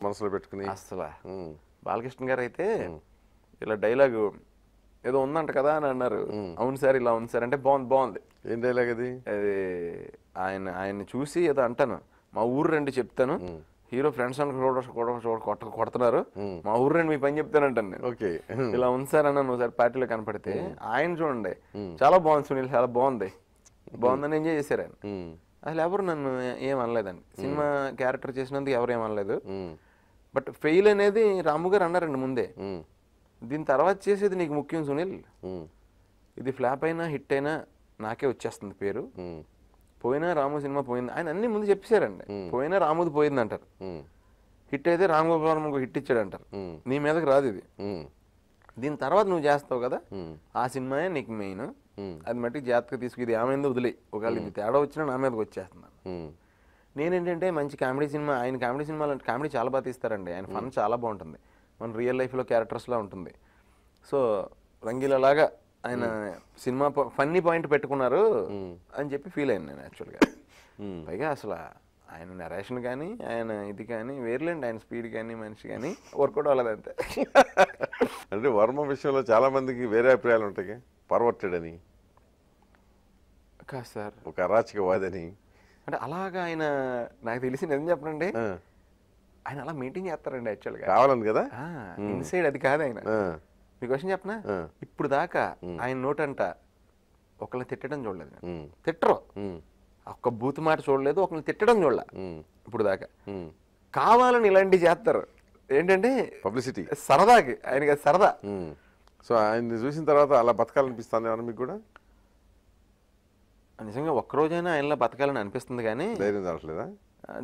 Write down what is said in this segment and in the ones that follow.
మనసులో పెట్టుకుని అసలు బాలకృష్ణ గారు అయితే ఇలా డైలాగు ఏదో ఉందంట కదా అని అన్నారు. అవును సార్ ఇలా ఉంది సార్ అంటే బాగుంది. ఏం డైలాగ్ అది? అది ఆయన్ని చూసి ఏదో అంటాను, మా ఊరు రండి చెప్తాను, హీరో ఫ్రెండ్స్ కొడుతున్నారు, మా ఊరు రండి మీ పని చెప్తానంటాను నేను. ఓకే, ఇలా ఉంది సార్ అన్నాను ఒకసారి పార్టీలో కనపడితే. ఆయన చూడండి చాలా బాగుంది సునీల్, చాలా బాగుందని ఎంజాయ్ చేశారు ఆయన. అసలు ఎవరు నన్ను ఏం అనలేదండి, సినిమా క్యారెక్టర్ చేసినందుకు ఎవరు ఏమనలేదు. బట్ ఫెయిల్ అనేది రాము గారు అన్నారండి ముందే, దీని తర్వాత చేసేది నీకు ముఖ్యం సునీల్, ఇది ఫ్లాప్ అయినా హిట్ అయినా నాకే వచ్చేస్తుంది పేరు, పోయినా రాము సినిమా పోయింది ఆయన అన్ని ముందు చెప్పేశారండి. పోయినా రాముది పోయింది అంటారు, హిట్ అయితే రామ్ గోపాల్ వర్మ హిట్ ఇచ్చాడు అంటారు, నీ మీదకి రాదు ఇది, దీని తర్వాత నువ్వు చేస్తావు కదా ఆ సినిమాయే నీకు మెయిన్, అది మట్టికి జాగ్రత్తగా తీసుకు, ఇది ఏమైందో వదిలే, ఒకవేళ ఇది తేడా వచ్చినా నా మీదకి వచ్చేస్తున్నాను. నేనేంటంటే మంచి కామెడీ సినిమా, ఆయన కామెడీ సినిమాలు కామెడీ చాలా బాగా తీస్తారండి, ఆయన ఫన్ చాలా బాగుంటుంది, మన రియల్ లైఫ్లో క్యారెక్టర్స్లా ఉంటుంది. సో రంగీలలాగా ఆయన సినిమా ఫన్నీ పాయింట్ పెట్టుకున్నారు అని చెప్పి ఫీల్ అయ్యాను నేను యాక్చువల్గా. పైగా అసలు ఆయన నరేషన్ కానీ ఆయన ఇది కానీ వేర్లేండి, ఆయన స్పీడ్ కానీ మనిషి కానీ వర్కౌట్ అవ్వలేదు అంతే. అంటే వర్మ విషయంలో చాలా మందికి వేరే అభిప్రాయాలు ఉంటాయి, పర్వర్టెడ్ అని, కాదు సార్ ఒక అరాచకవాదని. అంటే అలాగా ఆయన నాకు తెలిసి నిజం చెప్పనండి, ఆయన అలా మెయింటైన్ చేస్తారండి యాక్చువల్గా, కావాలని కదా, ఇన్సైడ్ అది కాదు ఆయన. మీ క్వశ్చన్ చెప్పనా, ఇప్పుడు దాకా ఆయన నోటంట ఒకళ్ళని తిట్టడం చూడలేదు, తిట్టరు, ఒక్క బూత్ మాట చూడలేదు, ఒకరిని తిట్టడం చూడలే ఇప్పుడు దాకా. కావాలని ఇలాంటివి చేస్తారు, ఏంటంటే పబ్లిసిటీ, సరదాకి, ఆయనకి అది సరదా. సో ఆయన్ని చూసిన తర్వాత అలా బతకాలనిపిస్తుంది ఏమన్నా మీకు కూడా? నిజంగా ఒక్కరోజైనా ఆయనలో బతకాలని అనిపిస్తుంది, కానీ ధైర్యం రావట్లేదా?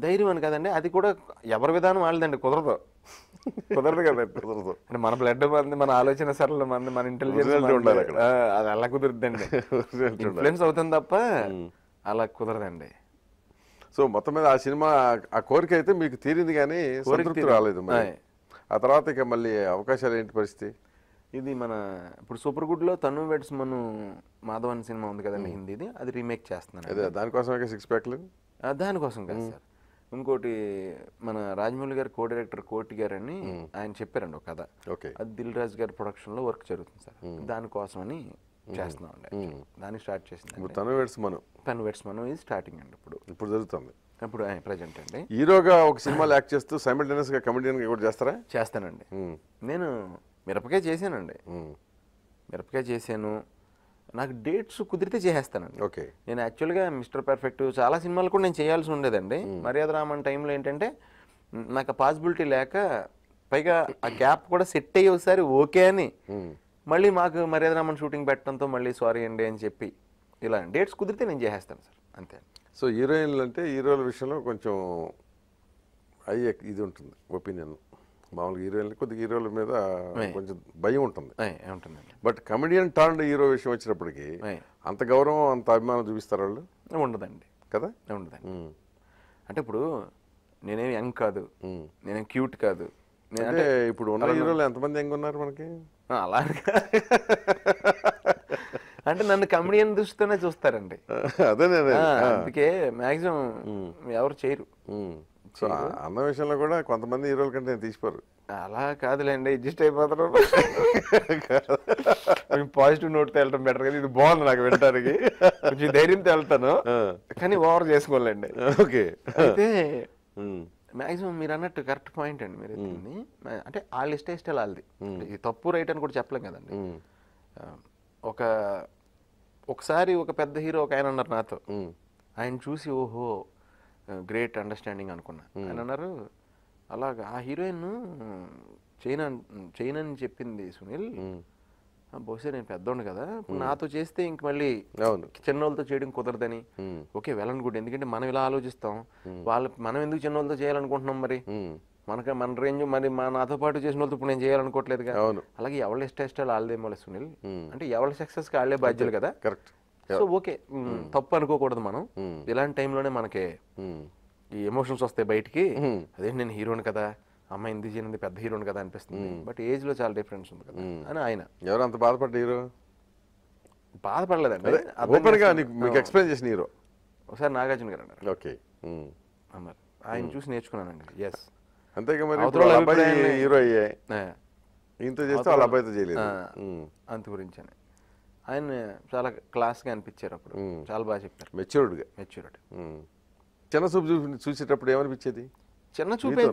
ధైర్యం అని కదండి, అది కూడా ఎవరి విధానం వాళ్ళదండి, కుదరదు కదండి, కుదరదు. అంటే మన బ్లడ్ మంది, మన ఆలోచన సరళ మంది, మన ఇంటెలిజెన్స్ ఉండాలి అక్కడ, అది అలా కుదురుద్దండి, ఇన్ఫ్లుయెన్స్ అవుతుంది తప్ప అలా కుదరదండి. సో మొత్తం మీద ఆ సినిమా ఆ కోరిక అయితే మీకు తీరింది కానీ సంతృప్తి రాలేదు మరి. ఆ తర్వాత ఇక మళ్ళీ అవకాశాలు ఏంటి పరిస్థితి? ఇది మన ఇప్పుడు సూపర్ గుడ్లో తను వెడ్స్ మను మాధవన్ సినిమా ఉంది కదండి హిందీది, అది రీమేక్ చేస్తున్నాను. అదే దానికోసం 6 ప్యాక్లు దానికోసం కాదు సార్, ఇంకోటి మన రాజమౌళి గారు కో డైరెక్టర్ కోటి గారు అని ఆయన చెప్పారండి ఒక కథ, అది దిల్ రాజు గారి ప్రొడక్షన్ లో వర్క్ జరుగుతుంది సార్, దానికోసం అని చేస్తున్నాం అండి, దాన్ని స్టార్ట్ చేసింది. తను వెడ్స్ మను ఇది స్టార్టింగ్ అండి, ఇప్పుడు జరుగుతుంది, ఇప్పుడు ప్రెజెంట్ అండి. హీరోగా ఒక సినిమాలో యాక్ట్ చేస్తూ సైమల్టేనియస్ గా కమెడియన్ గా కూడా చేస్తారా? చేస్తానండి. నేను మిరపకాయ చేశానండి, మిరపకాయ చేశాను, నాకు డేట్స్ కుదిరితే చేసేస్తానండి. ఓకే, నేను యాక్చువల్గా మిస్టర్ పర్ఫెక్ట్ చాలా సినిమాలు కూడా నేను చేయాల్సి ఉండేదండి, మర్యాద రామన్ టైంలో ఏంటంటే నాకు పాసిబిలిటీ లేక, పైగా ఆ గ్యాప్ కూడా సెట్ అయ్యి ఒకసారి ఓకే అని మళ్ళీ మాకు మర్యాద రామన్ షూటింగ్ పెట్టడంతో మళ్ళీ సారీ అండి అని చెప్పి ఇలా డేట్స్ కుదిరితే నేను చేసేస్తాను సార్, అంతే. సో హీరోయిన్లు అంటే హీరోల విషయంలో కొంచెం ఇది ఉంటుంది ఒపీనియన్, మామూలుగా హీరోయిన్లు కొద్దిగా హీరోల మీద కొంచెం భయం ఉంటుంది, బట్ కమెడియన్ టర్న్డ్ హీరో విషయం వచ్చినప్పటికీ అంత గౌరవం అంత అభిమానం చూపిస్తారు వాళ్ళు? ఉండదండి కదా, ఉండదండి. అంటే ఇప్పుడు నేనేం యంగ్ కాదు, నేనేం క్యూట్ కాదు, అంటే ఇప్పుడు ఉన్న హీరోలు ఎంతమంది యంగ్ ఉన్నారు మనకి? అలా అంటే నన్ను కమెడియన్ దృష్టితోనే చూస్తారండి, అదే అందుకే మాక్సిమం ఎవరు చేయరు. సో అన్న విషయంలో కూడా కొంతమంది హీరోల కంటే నేను తీసిపోరు. అలా కాదులేండి, అడ్జస్ట్ అయిపోతారు, పాజిటివ్ నోట్తో వెళ్ళటం బెటర్ కదా, ఇది బాగుంది నాకు వినడానికి, కొంచెం ధైర్యంతో వెళ్తాను కానీ ఓవర్ చేసుకోలేండి. ఓకే, అయితే మాక్సిమం మీరు అన్నట్టు కరెక్ట్ పాయింట్ అండి మీరు చెప్పింది, అంటే వాళ్ళ ఇష్టాలు వాళ్ళది, ఇది తప్పు రైట్ అని కూడా చెప్పలేం కదండి. ఒకసారి ఒక పెద్ద హీరో ఒక ఆయన అన్నారు నాతో, ఆయన చూసి ఓహో గ్రేట్ అండర్స్టాండింగ్ అనుకున్నా, ఆయన అన్నారు అలాగా ఆ హీరోయిన్ చైనా అని చెప్పింది సునీల్, బహుశా నేను పెద్దోండు కదా, నాతో చేస్తే ఇంక మళ్ళీ చిన్నోళ్ళతో చేయడం కుదరదని, ఓకే వెల్ అండ్ గుడ్, ఎందుకంటే మనం ఇలా ఆలోచిస్తాం, మనం ఎందుకు చిన్నోళ్ళతో చేయాలనుకుంటున్నాం, మరి మన రేంజ్ మరి నాతో పాటు చేసిన వాళ్ళతో ఇప్పుడు నేను చేయాలనుకోవట్లేదు కదా, అలాగే ఎవరి ఇష్టాలు వాళ్ళదేమో సునీల్, అంటే ఎవరి సక్సెస్ కి వాళ్ళే బాధ్యులు కదా, కరెక్ట్. సో ఓకే తప్పు అనుకోకూడదు మనం, ఇలాంటి టైంలోనే మనకి ఈ ఎమోషన్స్ వస్తాయి బయటికి, అదేంటి నేను హీరోని కదా, అమ్మాయి ఎందుకు చేయనుంది పెద్ద హీరోని కదా అనిపిస్తుంది, బట్ ఏజ్ లో చాలా డిఫరెన్స్ ఉంది కదా అని ఆయన. ఎవరు అంత బాధపడ్డ హీరో? బాధపడలేదండి, మీకు ఎక్స్ప్లెయిన్ చేసిన హీరో ఒకసారి నాగార్జున గారు అన్నారు. ఓకే అన్నారు, ఆయన చూసి నేర్చుకున్నానండి. ఎస్ అంతేగా మరి అవతల ఇప్పుడు వాళ్ళ అబ్బాయి అభిప్రాయాన్ని- హీరో అయ్యాయి ఏ, ఇంత చేస్తే వాళ్ళ అబ్బాయితో చేయలేదు అంత గురించని ఆయన చాలా క్లాస్గా అనిపించారు అప్పుడు, చాలా బాగా చెప్పారు, మెచ్యూర్డ్గా. మెచ్యూరిటీ. చిన్న చూపు చూసేటప్పుడు ఏమనిపించేది? చిన్న చూపే